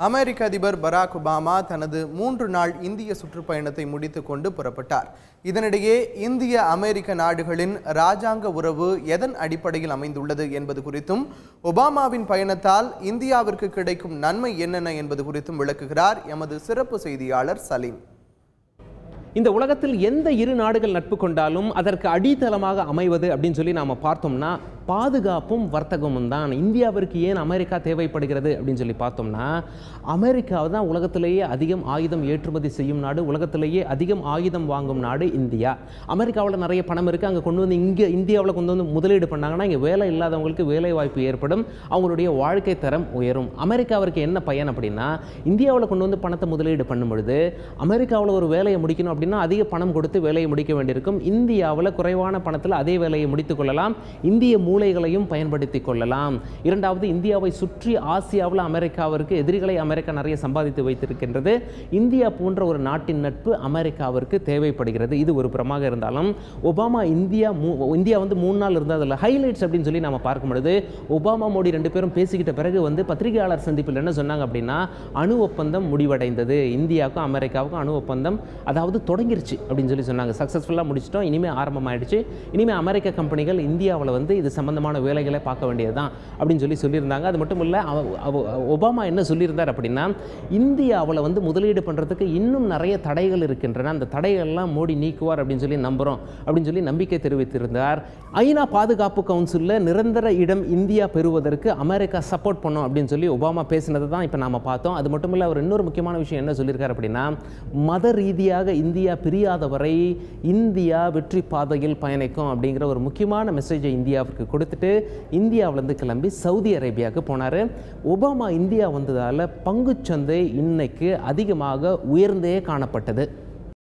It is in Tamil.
அமெரிக்க அதிபர் பராக் ஒபாமா தனது 3 நாள் இந்திய சுற்றுப்பயணத்தை முடித்துக் கொண்டு புறப்பட்டார். இதனிடையே இந்திய அமெரிக்க நாடுகளின் இராஜாங்க உறவு எதன் அடிப்படையில் அமைந்துள்ளது என்பது குறித்தும், ஒபாமாவின் பயணத்தால் இந்தியாவிற்கு கிடைக்கும் நன்மை என்னென்ன என்பது குறித்தும் விளக்குகிறார் எமது சிறப்பு செய்தியாளர் சலீம். இந்த உலகத்தில் எந்த இரு நாடுகள் நட்பு கொண்டாலும் அதற்கு அடித்தளமாக அமைவது அப்படின்னு சொல்லி நாம் பார்த்தோம்னா பாதுகாப்பும் வர்த்தகமும் தான். இந்தியாவிற்கு ஏன் அமெரிக்கா தேவைப்படுகிறது அப்படின்னு சொல்லி பார்த்தோம்னா, அமெரிக்காவை தான் உலகத்திலேயே அதிகம் ஆயுதம் ஏற்றுமதி செய்யும் நாடு, உலகத்திலேயே அதிகம் ஆயுதம் வாங்கும் நாடு இந்தியா. அமெரிக்காவில் நிறைய பணம் இருக்குது, அங்கே கொண்டு வந்து இங்கே இந்தியாவில் கொண்டு வந்து முதலீடு பண்ணாங்கன்னா இங்கே வேலை இல்லாதவங்களுக்கு வேலை வாய்ப்பு ஏற்படும், அவங்களுடைய வாழ்க்கை தரம் உயரும். அமெரிக்காவிற்கு என்ன பயன் அப்படின்னா, இந்தியாவில் கொண்டு வந்து பணத்தை முதலீடு பண்ணும் பொழுது அமெரிக்காவில் ஒரு வேலையை முடிக்கணும் அப்படின்னா அதிக பணம் கொடுத்து வேலையை முடிக்க வேண்டியிருக்கும். இந்தியாவில் குறைவான பணத்தில் அதே வேலையை முடித்துக் கொள்ளலாம், இந்திய மூலைகளையும் பயன்படுத்திக் கொள்ளலாம். இரண்டாவது, இந்தியாவை சுற்றி ஆசியாவில் அமெரிக்காவிற்கு எதிரிகளை அமெரிக்கா நிறைய சம்பாதித்து வைத்திருக்கின்றது. இந்தியா போன்ற ஒரு நாட்டின் நட்பு அமெரிக்காவிற்கு தேவைப்படுகிறது. இது ஒரு புறமாக இருந்தாலும், ஒபாமா இந்தியா வந்து 3 நாள் இருந்ததில் ஹைலைட்ஸ் அப்படின்னு சொல்லி நம்ம பார்க்கும் பொழுது, ஒபாமா மோடி 2 பேரும் பேசிக்கிட்ட பிறகு வந்து பத்திரிகையாளர் சந்திப்பில் என்ன சொன்னாங்க அப்படின்னா, அணு ஒப்பந்தம் முடிவடைந்தது, இந்தியாவுக்கும் அமெரிக்காவுக்கும் அணு ஒப்பந்தம் அதாவது தொடங்கிருச்சு அப்படின்னு சொல்லி சொன்னாங்க. சக்ஸஸ்ஃபுல்லாக முடிச்சிட்டோம், இனிமேல் ஆரம்பமாயிடுச்சு, இனிமேல் அமெரிக்க கம்பெனிகள் இந்தியாவில் வந்து இது சம்பந்தமான வேலைகளை பார்க்க வேண்டியதுதான் அப்படின்னு சொல்லியிருந்தாங்க. அது மட்டும் இல்லை, ஒபாமா என்ன சொல்லியிருந்தார் அப்படின்னா, இந்தியாவில் வந்து முதலீடு பண்ணுறதுக்கு இன்னும் நிறைய தடைகள் இருக்கின்றன, அந்த தடைகள்லாம் மோடி நீக்குவார் அப்படின்னு சொல்லி நம்புகிறோம் அப்படின்னு சொல்லி நம்பிக்கை தெரிவித்திருந்தார். ஐநா பாதுகாப்பு கவுன்சிலில் நிரந்தர இடம் இந்தியா பெறுவதற்கு அமெரிக்கா சப்போர்ட் பண்ணும் அப்படின்னு சொல்லி ஒபாமா பேசினது தான் இப்போ நாம் பார்த்தோம். அது மட்டும் இல்லை, அவர் இன்னொரு முக்கியமான விஷயம் என்ன சொல்லியிருக்கார் அப்படின்னா, மத ரீதியாக இந்தியா பிரியாத வரை இந்தியா வெற்றி பாதையில் பயணிக்கும் அப்படிங்கிற ஒரு முக்கியமான மெசேஜை இந்தியாவுக்கு கொடுத்துட்டு இந்தியாவிலேருந்து கிளம்பி சவுதி அரேபியாவுக்கு போனார். ஒபாமா இந்தியா வந்ததால் பங்குச்சந்தை இன்னைக்கு அதிகமாக உயர்ந்தே காணப்பட்டது.